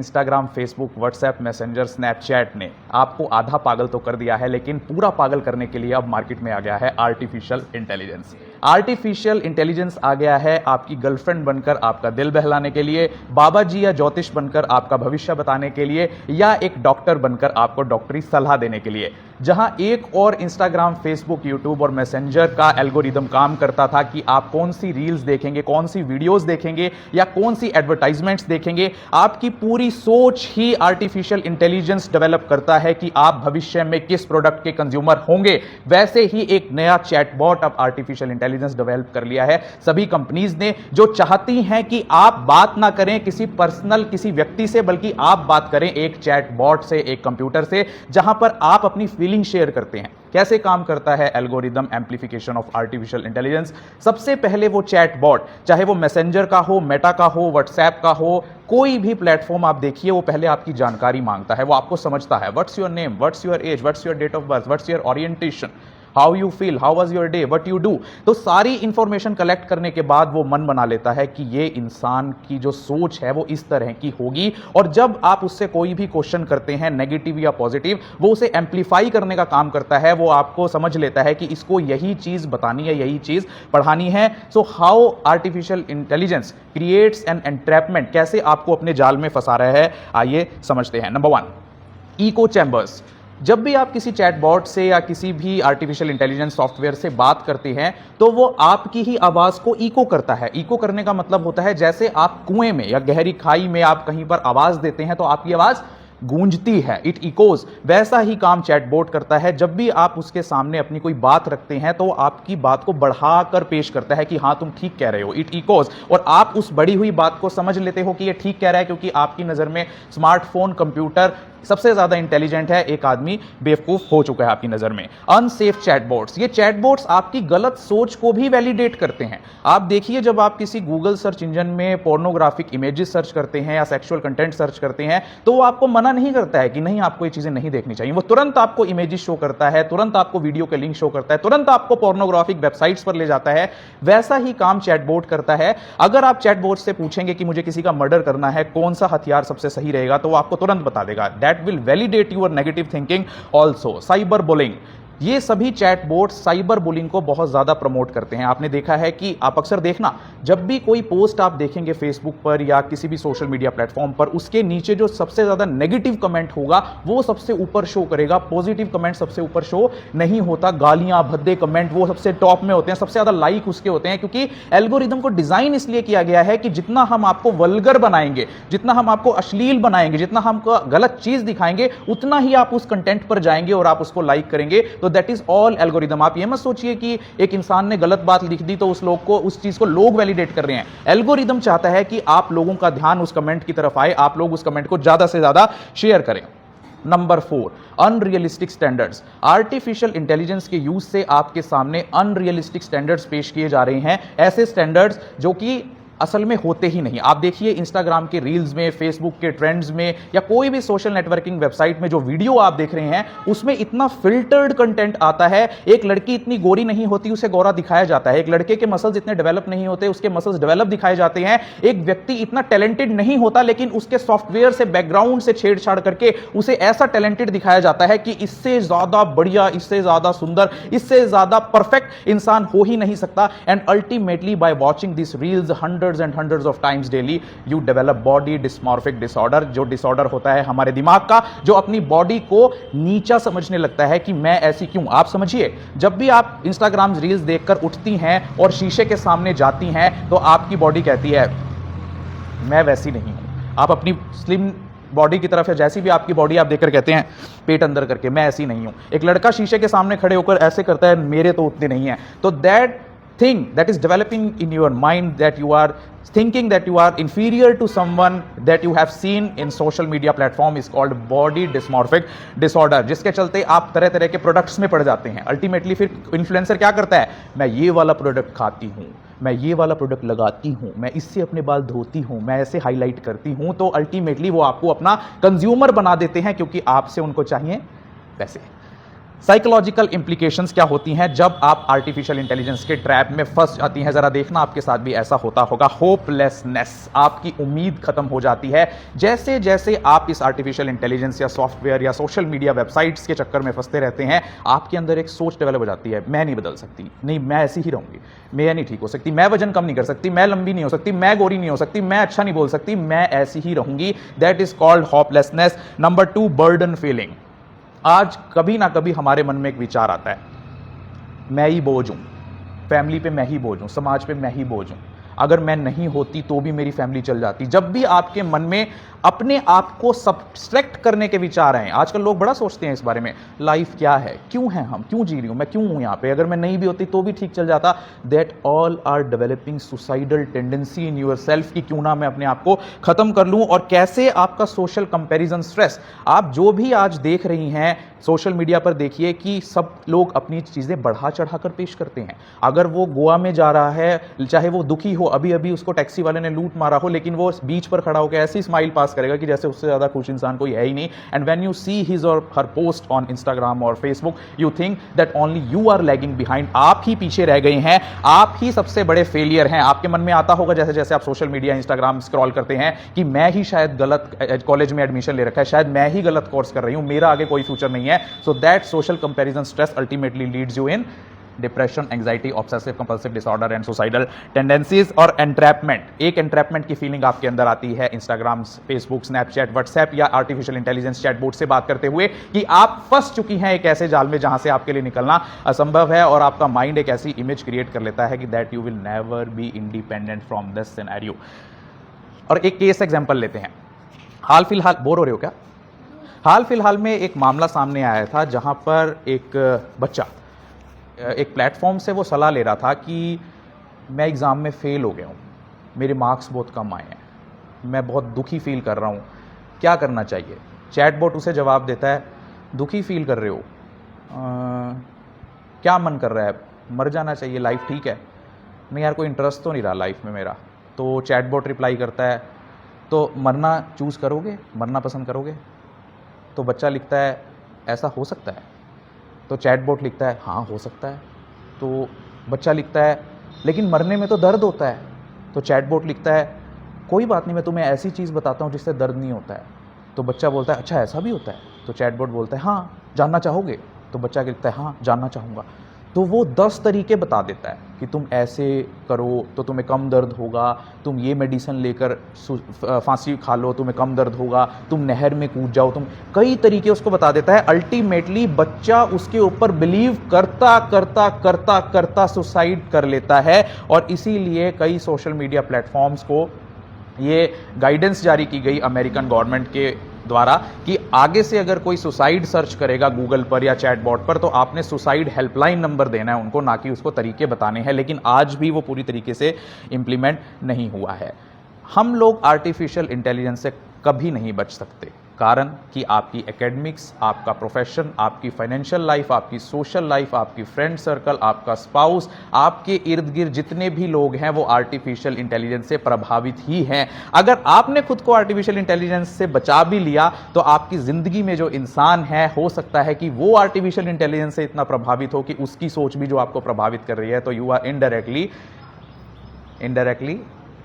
Instagram, Facebook, WhatsApp, messenger, Snapchat ने आपको आधा पागल तो कर दिया है, लेकिन पूरा पागल करने के लिए अब मार्केट में आ गया है आर्टिफिशियल इंटेलिजेंस। आर्टिफिशियल इंटेलिजेंस आ गया है आपकी गर्लफ्रेंड बनकर आपका दिल बहलाने के लिए, बाबा जी या ज्योतिष बनकर आपका भविष्य बताने के लिए, या एक डॉक्टर बनकर आपको डॉक्टरी सलाह देने के लिए। जहां एक और इंस्टाग्राम, फेसबुक, यूट्यूब और मैसेंजर का एल्गोरिदम काम करता था कि आप कौन सी रील्स देखेंगे, कौन सी वीडियोस देखेंगे या कौन सी एडवर्टाइजमेंट्स देखेंगे, आपकी पूरी सोच ही आर्टिफिशियल इंटेलिजेंस डेवलप करता है कि आप भविष्य में किस प्रोडक्ट के कंज्यूमर होंगे। वैसे ही एक नया चैटबॉट अब आर्टिफिशियल इंटेलिजेंस डेवलप कर लिया है सभी कंपनीज ने, जो चाहती हैं कि आप बात ना करें किसी पर्सनल किसी व्यक्ति से, बल्कि आप बात करें एक चैटबॉट से, एक कंप्यूटर से, जहां पर आप अपनी फीलिंग शेयर करते हैं। कैसे काम करता है algorithm amplification of artificial intelligence? सबसे पहले वो चैटबॉट, चाहे वो मैसेंजर का हो, मेटा का हो, व्हाट्सएप का हो, कोई भी प्लेटफॉर्म आप देखिए, वो पहले आपकी जानकारी मांगता है। वो आपको समझता है, what's your name, what's your age, what's your date of birth, what's your orientation, how you feel, how was your day, what you do. तो सारी इंफॉर्मेशन कलेक्ट करने के बाद वो मन बना लेता है कि ये इंसान की जो सोच है वो इस तरह की होगी, और जब आप उससे कोई भी क्वेश्चन करते हैं नेगेटिव या पॉजिटिव, वो उसे एम्पलीफाई करने का काम करता है। वो आपको समझ लेता है कि इसको यही चीज बतानी है, यही चीज पढ़ानी है। So how artificial intelligence creates an entrapment, कैसे आपको अपने जाल में फंसा रहा है, आइए समझते हैं। Number 1, echo chambers. जब भी आप किसी चैटबॉट से या किसी भी आर्टिफिशियल इंटेलिजेंस सॉफ्टवेयर से बात करते हैं तो वो आपकी ही आवाज को इको करता है। इको करने का मतलब होता है जैसे आप कुएं में या गहरी खाई में आप कहीं पर आवाज देते हैं तो आपकी आवाज गूंजती है, इट इकोज। वैसा ही काम चैटबॉट करता है। जब भी आप उसके सामने अपनी कोई बात रखते हैं तो आपकी बात को बढ़ाकर पेश करता है कि हाँ तुम ठीक कह रहे हो, इट इकोज। और आप उस बढ़ी हुई बात को समझ लेते हो कि ये ठीक कह रहा है, क्योंकि आपकी नजर में स्मार्टफोन, कंप्यूटर सबसे ज्यादा इंटेलिजेंट है, एक आदमी बेवकूफ हो चुका है आपकी नजर में। अनसेफ चैटबॉट्स, ये चैटबॉट्स आपकी गलत सोच को भी वैलिडेट करते हैं। आप देखिए, जब आप किसी गूगल सर्च इंजन में पोर्नोग्राफिक इमेजेस सर्च करते हैं या सेक्सुअल कंटेंट सर्च करते हैं तो वो आपको मना नहीं करता है कि नहीं आपको ये चीजें नहीं देखनी चाहिए। वो तुरंत आपको इमेजेस शो करता है, तुरंत आपको वीडियो के लिंक शो करता है, तुरंत आपको पोर्नोग्राफिक वेबसाइट्स पर ले जाता है। वैसा ही काम चैटबॉट करता है। अगर आप चैटबॉट से पूछेंगे कि मुझे किसी का मर्डर करना है, कौन सा हथियार सबसे सही रहेगा, तो वो आपको तुरंत बता देगा। That will validate your negative thinking also. Cyber bullying, ये सभी चैटबॉट साइबर बुलिंग को बहुत ज्यादा प्रमोट करते हैं। आपने देखा है कि आप अक्सर देखना, जब भी कोई पोस्ट आप देखेंगे फेसबुक पर या किसी भी सोशल मीडिया प्लेटफॉर्म पर, उसके नीचे जो सबसे ज्यादा नेगेटिव कमेंट होगा वो सबसे ऊपर शो करेगा, पॉजिटिव कमेंट सबसे ऊपर शो नहीं होता। गालियां, भद्दे कमेंट वो सबसे टॉप में होते हैं, सबसे ज्यादा लाइक उसके होते हैं, क्योंकि एल्गोरिदम को डिजाइन इसलिए किया गया है कि जितना हम आपको वल्गर बनाएंगे, जितना हम आपको अश्लील बनाएंगे, जितना हमको गलत चीज दिखाएंगे, उतना ही आप उस कंटेंट पर जाएंगे और आप उसको लाइक करेंगे। तो दैट इज ऑल एल्गोरिदम। आप ये मत सोचिए कि एक इंसान ने गलत बात लिख दी तो उस चीज को लोग वैलिडेट कर रहे हैं। एल्गोरिदम चाहता है कि आप लोगों का ध्यान उस कमेंट की तरफ आए, आप लोग उस कमेंट को ज्यादा से ज्यादा शेयर करें। Number 4, unrealistic standards. Artificial intelligence के यूज से आपके सामने अनरियलिस्टिक स्टैंडर्ड्स पेश किए जा रहे हैं, ऐसे स्टैंडर्ड्स जो कि असल में होते ही नहीं। आप देखिए इंस्टाग्राम के रील्स में, फेसबुक के ट्रेंड्स में या कोई भी सोशल नेटवर्किंग वेबसाइट में जो वीडियो आप देख रहे हैं उसमें इतना फिल्टर्ड कंटेंट आता है। एक लड़की इतनी गोरी नहीं होती उसे गोरा दिखाया जाता है, एक लड़के के मसल्स इतने डेवलप नहीं होते उसके मसल्स डेवलप दिखाए जाते हैं, एक व्यक्ति इतना टैलेंटेड नहीं होता लेकिन उसके सॉफ्टवेयर से, बैकग्राउंड से छेड़छाड़ करके उसे ऐसा टैलेंटेड दिखाया जाता है कि इससे ज्यादा बढ़िया, इससे ज्यादा सुंदर, इससे ज्यादा परफेक्ट इंसान हो ही नहीं सकता। And ultimately by watching this reels hundreds and hundreds of times daily you develop body dysmorphic disorder, जो डिसऑर्डर होता है हमारे दिमाग का, जो अपनी बॉडी को नीचा समझने लगता है कि मैं ऐसी क्यों। आप समझिए, जब भी आप इंस्टाग्राम रील्स देखकर उठती हैं और शीशे के सामने जाती हैं तो आपकी बॉडी कहती है मैं वैसी नहीं हूं। आप अपनी स्लिम बॉडी की तरफ है, जैसी भी आपकी बॉडी आप देखकर कहते हैं पेट अंदर करके मैं ऐसी नहीं हूं। एक लड़का शीशे के सामने खड़े होकर ऐसे करता है मेरे तो उतने नहीं है। तो that thing that is developing in your mind, that you are thinking that you are inferior to someone that you have seen in social media platform, is called body dysmorphic disorder, जिसके चलते आप तरह तरह के products में पड़ जाते हैं। अल्टीमेटली फिर इन्फ्लुएंसर क्या करता है, मैं ये वाला प्रोडक्ट खाती हूँ, मैं ये वाला प्रोडक्ट लगाती हूँ, मैं इससे अपने बाल धोती हूँ, मैं ऐसे हाईलाइट करती हूँ। तो अल्टीमेटली वो आपको अपना कंज्यूमर बना देते हैं क्योंकि आपसे उनको चाहिए पैसे। साइकोलॉजिकल इंप्लीकेशंस क्या होती हैं जब आप आर्टिफिशियल इंटेलिजेंस के ट्रैप में फंस जाती हैं, जरा देखना आपके साथ भी ऐसा होता होगा। होपलेसनेस, आपकी उम्मीद खत्म हो जाती है। जैसे जैसे आप इस आर्टिफिशियल इंटेलिजेंस या सॉफ्टवेयर या सोशल मीडिया वेबसाइट्स के चक्कर में फंसते रहते हैं, आपके अंदर एक सोच डेवलप हो जाती है, मैं नहीं बदल सकती, नहीं मैं ऐसी ही रहूंगी, मैं नहीं ठीक हो सकती, मैं वजन कम नहीं कर सकती, मैं लंबी नहीं हो सकती, मैं गोरी नहीं हो सकती, मैं अच्छा नहीं बोल सकती, मैं ऐसी ही रहूंगी। That is called hopelessness. Number 2, burden feeling. आज कभी ना कभी हमारे मन में एक विचार आता है, मैं ही बोझ हूं, फैमिली पे मैं ही बोझ हूं, समाज पे मैं ही बोझ हूं, अगर मैं नहीं होती तो भी मेरी फैमिली चल जाती। जब भी आपके मन में अपने आप को सब्सट्रैक्ट करने के विचार आए, आजकल लोग बड़ा सोचते हैं इस बारे में, लाइफ क्या है, क्यों है, हम क्यों जी रही हूं, मैं क्यों हूं यहां पे, अगर मैं नहीं भी होती तो भी ठीक चल जाता। That all are developing suicidal tendency in yourself, कि क्यों ना मैं अपने आप को खत्म कर लूं। और कैसे आपका सोशल कंपैरिजन स्ट्रेस, आप जो भी आज देख रही हैं सोशल मीडिया पर, देखिए कि सब लोग अपनी चीजें बढ़ा चढ़ा कर पेश करते हैं। अगर वो गोवा में जा रहा है, चाहे वो दुखी हो, अभी अभी उसको टैक्सी वाले ने लूट मारा हो, लेकिन वो बीच पर खड़ा होकर ऐसी स्माइल पास करेगा कि जैसे उससे ज्यादा खुश इंसान कोई है ही नहीं। And when you see his और हर पोस्ट ऑन इंस्टाग्राम और Facebook, you think that only you are lagging behind, आप ही पीछे रह गए हैं, आप ही सबसे बड़े फेलियर हैं। आपके मन में आता होगा जैसे जैसे आप सोशल मीडिया इंस्टाग्राम स्क्रॉल करते हैं कि मैं ही शायद गलत कॉलेज में एडमिशन ले रखा है, शायद मैं ही गलत कोर्स कर रही हूं, मेरा आगे कोई फ्यूचर नहीं है। So that social comparison stress ultimately leads you in depression, anxiety, obsessive compulsive disorder and suicidal tendencies. और एंट्रैपमेंट, एक एंट्रैपमेंट की फीलिंग आपके अंदर आती है इंस्टाग्राम, फेसबुक, स्नैपचैट, व्हाट्सएप या आर्टिफिशियल इंटेलिजेंस चैटबॉट से बात करते हुए, कि आप फंस चुकी हैं एक ऐसे जाल में जहां से आपके लिए निकलना असंभव है। और आपका माइंड एक ऐसी इमेज क्रिएट कर लेता है कि that you will never be independent from this scenario. और एक केस एग्जांपल लेते हैं। हाल फिलहाल, बोर हो रहे हो क्या? हाल फिलहाल में एक मामला सामने आया था जहां पर एक बच्चा एक प्लेटफॉर्म से वो सलाह ले रहा था कि मैं एग्ज़ाम में फ़ेल हो गया हूँ, मेरे मार्क्स बहुत कम आए हैं, मैं बहुत दुखी फील कर रहा हूँ, क्या करना चाहिए? चैटबॉट उसे जवाब देता है, दुखी फील कर रहे हो, क्या मन कर रहा है, मर जाना चाहिए, लाइफ ठीक है। नहीं यार, कोई इंटरेस्ट तो नहीं रहा लाइफ में मेरा। तो चैटबॉट रिप्लाई करता है, तो मरना चूज़ करोगे, मरना पसंद करोगे? तो बच्चा लिखता है, ऐसा हो सकता है। तो चैटबॉट लिखता है, हाँ हो सकता है। तो बच्चा लिखता है, लेकिन मरने में तो दर्द होता है। तो चैटबॉट लिखता है, कोई बात नहीं, मैं तुम्हें ऐसी चीज़ बताता हूँ जिससे दर्द नहीं होता है। तो बच्चा बोलता है, अच्छा ऐसा भी होता है? तो चैटबॉट बोलता है, हाँ जानना चाहोगे? तो बच्चा लिखता है, हाँ जानना चाहूँगा। तो वो 10 तरीके बता देता है कि तुम ऐसे करो तो तुम्हें कम दर्द होगा, तुम ये मेडिसिन लेकर फांसी खा लो तुम्हें कम दर्द होगा, तुम नहर में कूद जाओ, तुम कई तरीके उसको बता देता है। अल्टीमेटली बच्चा उसके ऊपर बिलीव करता करता करता करता सुसाइड कर लेता है। और इसीलिए कई सोशल मीडिया प्लेटफॉर्म्स को ये गाइडेंस जारी की गई अमेरिकन गवर्नमेंट के द्वारा कि आगे से अगर कोई सुसाइड सर्च करेगा गूगल पर या चैटबॉट पर, तो आपने सुसाइड हेल्पलाइन नंबर देना है उनको, ना कि उसको तरीके बताने हैं। लेकिन आज भी वो पूरी तरीके से इंप्लीमेंट नहीं हुआ है। हम लोग आर्टिफिशियल इंटेलिजेंस से कभी नहीं बच सकते, कारण कि आपकी एकेडमिक्स, आपका प्रोफेशन, आपकी फाइनेंशियल लाइफ, आपकी सोशल लाइफ, आपकी फ्रेंड सर्कल, आपका स्पाउस, आपके इर्द गिर्द जितने भी लोग हैं वो आर्टिफिशियल इंटेलिजेंस से प्रभावित ही हैं। अगर आपने खुद को आर्टिफिशियल इंटेलिजेंस से बचा भी लिया तो आपकी जिंदगी में जो इंसान है, हो सकता है कि वो आर्टिफिशियल इंटेलिजेंस से इतना प्रभावित हो कि उसकी सोच भी जो आपको प्रभावित कर रही है, तो you are indirectly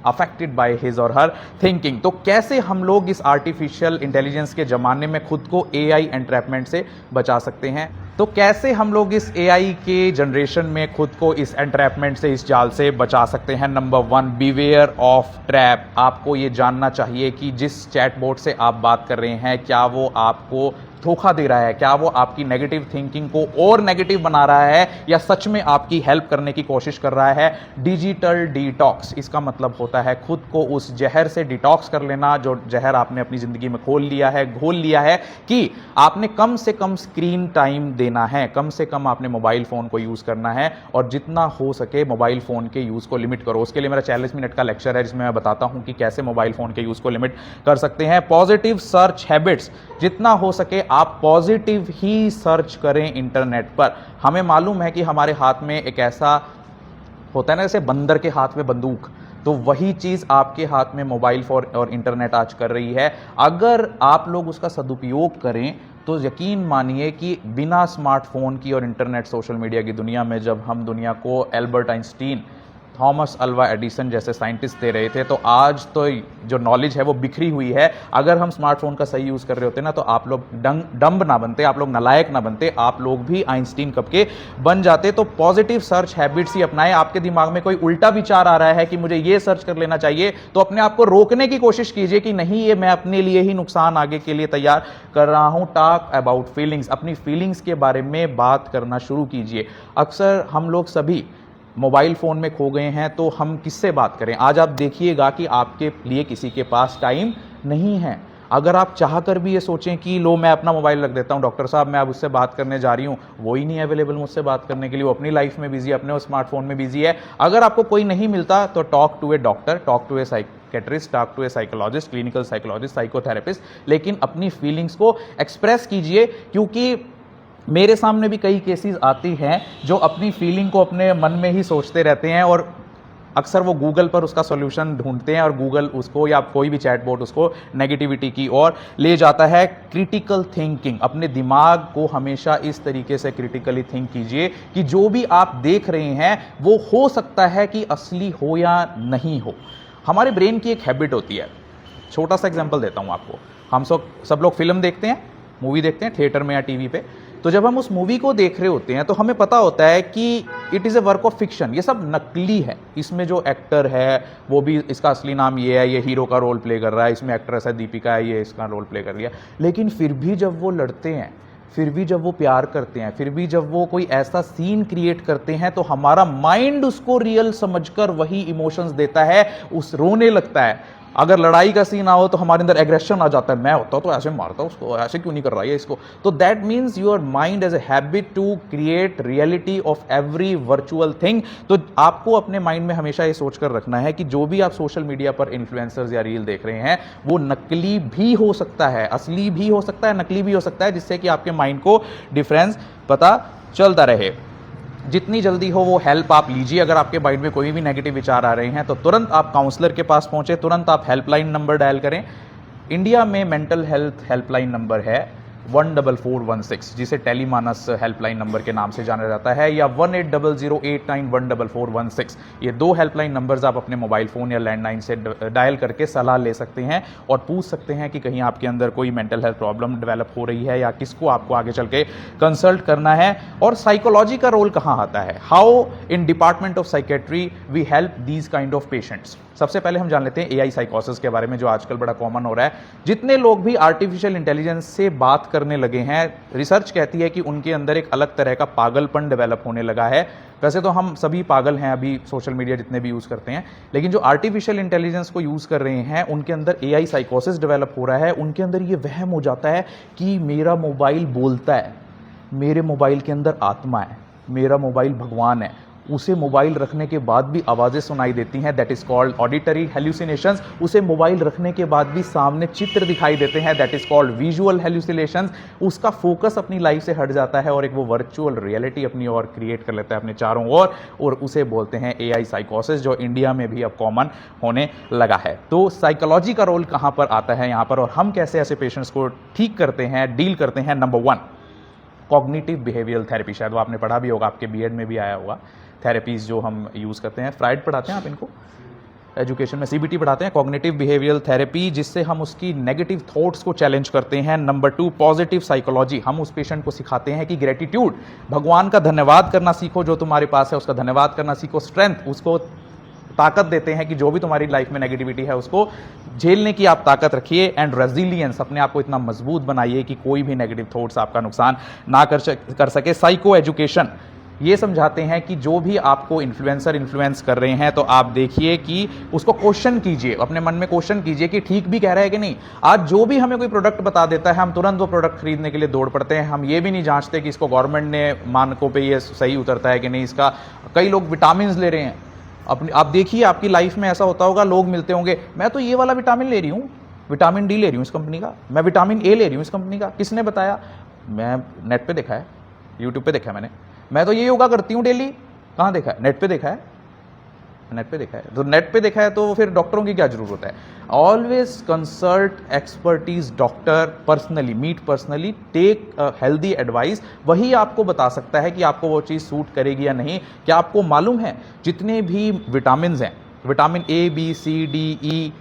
affected by his और हर थिंकिंग। तो कैसे हम लोग इस आर्टिफिशियल इंटेलिजेंस के ज़माने में खुद को एआई एंट्रैपमेंट से बचा सकते हैं? तो कैसे हम लोग इस एआई के जनरेशन में खुद को इस एंट्रैपमेंट से, इस जाल से बचा सकते हैं? Number 1, beware of trap. आपको ये जानना चाहिए कि जिस चैटबॉट से आप बात कर रहे हैं, क्या वो आपको धोखा दे रहा है, क्या वो आपकी नेगेटिव थिंकिंग को और नेगेटिव बना रहा है, या सच में आपकी हेल्प करने की कोशिश कर रहा है? डिजिटल डिटॉक्स, इसका मतलब होता है खुद को उस जहर से डिटॉक्स कर लेना जो जहर आपने अपनी जिंदगी में घोल लिया है कि आपने कम से कम स्क्रीन टाइम देना है, कम से कम आपने मोबाइल फोन को यूज करना है, और जितना हो सके मोबाइल फोन के यूज को लिमिट करो। उसके लिए मेरा 40 मिनट का लेक्चर है जिसमें मैं बताता हूं कि कैसे मोबाइल फोन के यूज को लिमिट कर सकते हैं। पॉजिटिव सर्च हैबिट्स, जितना हो सके आप पॉजिटिव ही सर्च करें इंटरनेट पर। हमें मालूम है कि हमारे हाथ में एक ऐसा होता है ना, जैसे बंदर के हाथ में बंदूक, तो वही चीज़ आपके हाथ में मोबाइल फोन और इंटरनेट आज कर रही है। अगर आप लोग उसका सदुपयोग करें तो यकीन मानिए कि बिना स्मार्टफोन की और इंटरनेट सोशल मीडिया की दुनिया में जब हम दुनिया को Albert Einstein, Thomas Alva Edison जैसे साइंटिस्ट दे रहे थे, तो आज तो जो नॉलेज है वो बिखरी हुई है। अगर हम स्मार्टफोन का सही यूज़ कर रहे होते ना तो आप लोग डम्ब ना बनते, आप लोग नालायक ना बनते, आप लोग भी आइंस्टीन कब के बन जाते। तो पॉजिटिव सर्च हैबिट्स ही अपनाएं। आपके दिमाग में कोई उल्टा विचार आ रहा है कि मुझे ये सर्च कर लेना चाहिए, तो अपने आप को रोकने की कोशिश कीजिए कि नहीं, ये मैं अपने लिए ही नुकसान आगे के लिए तैयार कर रहा हूं। टॉक अबाउट फीलिंग्स, अपनी फीलिंग्स के बारे में बात करना शुरू कीजिए। अक्सर हम लोग सभी मोबाइल फ़ोन में खो गए हैं, तो हम किससे बात करें। आज आप देखिएगा कि आपके लिए किसी के पास टाइम नहीं है। अगर आप चाहकर भी ये सोचें कि लो मैं अपना मोबाइल रख देता हूँ, डॉक्टर साहब मैं अब उससे बात करने जा रही हूँ, वो ही नहीं अवेलेबल मुझसे बात करने के लिए, वो अपनी लाइफ में बिजी है, अपने स्मार्टफोन में बिजी है। अगर आपको कोई नहीं मिलता तो talk to a doctor, talk to a psychiatrist, talk to a psychologist, clinical psychologist, psychotherapist, लेकिन अपनी फीलिंग्स को एक्सप्रेस कीजिए। क्योंकि मेरे सामने भी कई केसेस आती हैं जो अपनी फीलिंग को अपने मन में ही सोचते रहते हैं और अक्सर वो गूगल पर उसका सॉल्यूशन ढूंढते हैं और गूगल उसको या कोई भी चैटबॉट उसको नेगेटिविटी की ओर ले जाता है। क्रिटिकल थिंकिंग, अपने दिमाग को हमेशा इस तरीके से क्रिटिकली थिंक कीजिए कि जो भी आप देख रहे हैं वो हो सकता है कि असली हो या नहीं हो। हमारे ब्रेन की एक हैबिट होती है, छोटा सा एग्जाम्पल देता हूँ आपको। हम सब लोग फिल्म देखते हैं, मूवी देखते हैं थिएटर में या टीवी पे। तो जब हम उस मूवी को देख रहे होते हैं तो हमें पता होता है कि it is a work of fiction, ये सब नकली है। इसमें जो एक्टर है वो भी, इसका असली नाम ये है, ये हीरो का रोल प्ले कर रहा है, इसमें एक्ट्रेस है दीपिका है, ये इसका रोल प्ले कर रही है। लेकिन फिर भी जब वो लड़ते हैं, फिर भी जब वो प्यार करते हैं, फिर भी जब वो कोई ऐसा सीन क्रिएट करते हैं तो हमारा माइंड उसको रियल समझकर वही इमोशंस देता है, उस रोने लगता है। अगर लड़ाई का सीन आओ तो हमारे अंदर एग्रेशन आ जाता है, मैं होता तो ऐसे मारता उसको, ऐसे क्यों नहीं कर रहा है इसको। तो that means your mind as a habit to create reality of every virtual thing. तो आपको अपने माइंड में हमेशा ये सोचकर रखना है कि जो भी आप सोशल मीडिया पर इन्फ्लुएंसर्स या रील देख रहे हैं वो नकली भी हो सकता है, असली भी हो सकता है, नकली भी हो सकता है, जिससे कि आपके माइंड को डिफरेंस पता चलता रहे। जितनी जल्दी हो वो हेल्प आप लीजिए। अगर आपके माइंड में कोई भी नेगेटिव विचार आ रहे हैं तो तुरंत आप काउंसलर के पास पहुंचे, तुरंत आप हेल्पलाइन नंबर डायल करें। इंडिया में मेंटल हेल्थ हेल्पलाइन नंबर है 14416, जिसे टेलीमानस हेल्पलाइन नंबर के नाम से जाना जाता है, या 180089144416। ये दो हेल्पलाइन नंबर्स आप अपने मोबाइल फ़ोन या लैंडलाइन से डायल करके सलाह ले सकते हैं और पूछ सकते हैं कि कहीं आपके अंदर कोई मेंटल हेल्थ प्रॉब्लम डेवलप हो रही है या किसको आपको आगे चल के कंसल्ट करना है। और साइकोलॉजी का रोल कहाँ आता है, how in department of psychiatry we help these kind of patients. सबसे पहले हम जान लेते हैं एआई साइकोसिस के बारे में, जो आजकल बड़ा कॉमन हो रहा है। जितने लोग भी आर्टिफिशियल इंटेलिजेंस से बात करने लगे हैं, रिसर्च कहती है कि उनके अंदर एक अलग तरह का पागलपन डेवलप होने लगा है। वैसे तो हम सभी पागल हैं अभी, सोशल मीडिया जितने भी यूज़ करते हैं, लेकिन जो आर्टिफिशियल इंटेलिजेंस को यूज़ कर रहे हैं उनके अंदर एआई साइकोसिस डेवलप हो रहा है। उनके अंदर ये वहम हो जाता है कि मेरा मोबाइल बोलता है, मेरे मोबाइल के अंदर आत्मा है, मेरा मोबाइल भगवान है। उसे मोबाइल रखने के बाद भी आवाज़ें सुनाई देती हैं, that is called auditory hallucinations. उसे मोबाइल रखने के बाद भी सामने चित्र दिखाई देते हैं, that is called visual hallucinations. उसका फोकस अपनी लाइफ से हट जाता है और एक वो वर्चुअल रियलिटी अपनी ओर क्रिएट कर लेता है अपने चारों ओर, और उसे बोलते हैं एआई साइकोसिस, जो इंडिया में भी अब कॉमन होने लगा है। तो साइकोलॉजी का रोल कहाँ पर आता है यहाँ पर, और हम कैसे ऐसे पेशेंट्स को ठीक करते हैं, डील करते हैं। Number 1, cognitive behavioural therapy. शायद वो आपने पढ़ा भी होगा, आपके बीएड में भी आया होगा। थेरेपीज़ जो हम यूज़ करते हैं, फ्राइड पढ़ाते हैं आप इनको एजुकेशन में, सीबीटी पढ़ाते हैं, कॉग्निटिव बिहेवियरल थेरेपी, जिससे हम उसकी नेगेटिव थॉट्स को चैलेंज करते हैं। Number 2, positive psychology. हम उस पेशेंट को सिखाते हैं कि ग्रेटिट्यूड, भगवान का धन्यवाद करना सीखो, जो तुम्हारे पास है उसका धन्यवाद करना सीखो। स्ट्रेंथ, उसको ताकत देते हैं कि जो भी तुम्हारी लाइफ में नेगेटिविटी है उसको झेलने की आप ताकत रखिए। एंड रेजिलियंस, अपने आप को इतना मजबूत बनाइए कि कोई भी नेगेटिव थॉट्स आपका नुकसान ना कर सके। साइको एजुकेशन, ये समझाते हैं कि जो भी आपको इन्फ्लुएंसर इन्फ्लुएंस कर रहे हैं तो आप देखिए कि उसको क्वेश्चन कीजिए, अपने मन में क्वेश्चन कीजिए कि ठीक भी कह रहा है कि नहीं। आज जो भी हमें कोई प्रोडक्ट बता देता है हम तुरंत वो प्रोडक्ट खरीदने के लिए दौड़ पड़ते हैं। हम ये भी नहीं जांचते कि इसको गवर्नमेंट ने मानकों पे ये सही उतरता है कि नहीं इसका। कई लोग विटामिन ले रहे हैं अपनी, आप देखिए आपकी लाइफ में ऐसा होता होगा, लोग मिलते होंगे, मैं तो ये वाला विटामिन ले रही हूँ, विटामिन डी ले रही हूँ इस कंपनी का, मैं विटामिन ए ले रही हूँ इस कंपनी का। किसने बताया? मैं नेट पे देखा है, यूट्यूब पे देखा है मैंने। मैं तो ये योगा करती हूँ डेली, कहाँ देखा है? नेट पे देखा है। नेट पे देखा है, तो नेट पे देखा है तो फिर डॉक्टरों की क्या जरूरत है? Always consult expertise doctor personally, meet personally, take healthy advice. वही आपको बता सकता है कि आपको वो चीज़ सूट करेगी या नहीं। क्या आपको मालूम है जितने भी विटामिन हैं, vitamin A B C D E,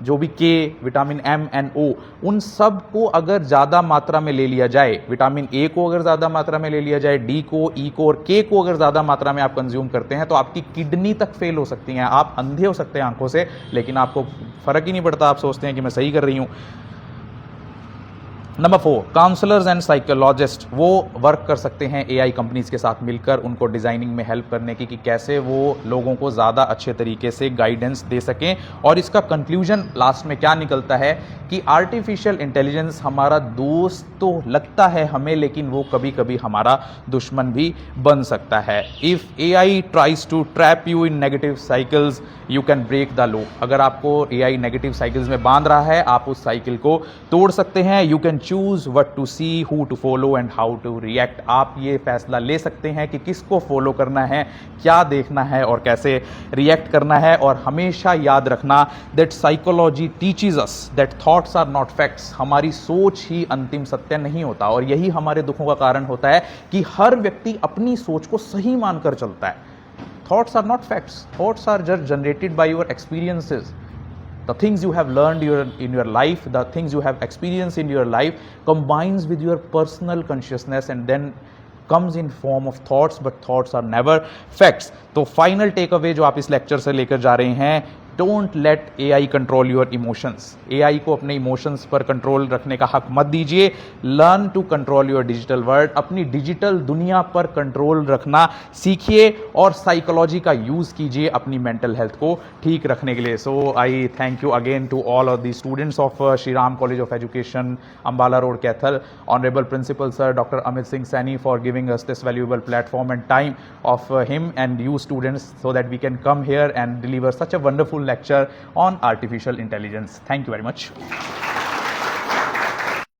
जो भी के, विटामिन एम एन ओ, उन सब को अगर ज़्यादा मात्रा में ले लिया जाए, विटामिन ए को अगर ज़्यादा मात्रा में ले लिया जाए, डी को, ई को और के को अगर ज़्यादा मात्रा में आप कंज्यूम करते हैं तो आपकी किडनी तक फेल हो सकती हैं, आप अंधे हो सकते हैं आंखों से, लेकिन आपको फ़र्क ही नहीं पड़ता, आप सोचते हैं कि मैं सही कर रही हूँ। नंबर 4, काउंसलर्स एंड साइकोलॉजिस्ट, वो वर्क कर सकते हैं एआई कंपनीज के साथ मिलकर उनको डिज़ाइनिंग में हेल्प करने की कि कैसे वो लोगों को ज़्यादा अच्छे तरीके से गाइडेंस दे सकें। और इसका कंक्लूजन लास्ट में क्या निकलता है कि आर्टिफिशियल इंटेलिजेंस हमारा दोस्त तो लगता है हमें, लेकिन वो कभी कभी हमारा दुश्मन भी बन सकता है। If AI tries to trap you in negative cycles you can break the loop. अगर आपको एआई नेगेटिव साइकिल्स में बांध रहा है, आप उस साइकिल को तोड़ सकते हैं। You can choose what to see, who to follow and how to react. आप ये फैसला ले सकते हैं कि किसको फॉलो करना है, क्या देखना है और कैसे रिएक्ट करना है। और हमेशा याद रखना that psychology teaches us that thoughts are not facts. हमारी सोच ही अंतिम सत्य नहीं होता, और यही हमारे दुखों का कारण होता है कि हर व्यक्ति अपनी सोच को सही मानकर चलता है। Thoughts are not facts. Thoughts are just generated by your experiences. The things you have learned in your life, the things you have experienced in your life combines with your personal consciousness and then comes in form of thoughts, but thoughts are never facts. तो final takeaway जो आप इस lecture से लेकर जा रहे हैं, don't let AI control your emotions. AI को अपने इमोशंस पर कंट्रोल रखने का हक मत दीजिए। Learn to control your digital world. अपनी डिजिटल दुनिया पर कंट्रोल रखना सीखिए और साइकोलॉजी का यूज कीजिए अपनी मेंटल हेल्थ को ठीक रखने के लिए। So I thank you again to all of the students of Shri Ram college of education, Ambala road, Kaithal, honourable principal sir doctor Amit Singh Saini for giving us this valuable platform and time of him and you students so that we can come here and deliver such a wonderful lecture on artificial intelligence. Thank you very much.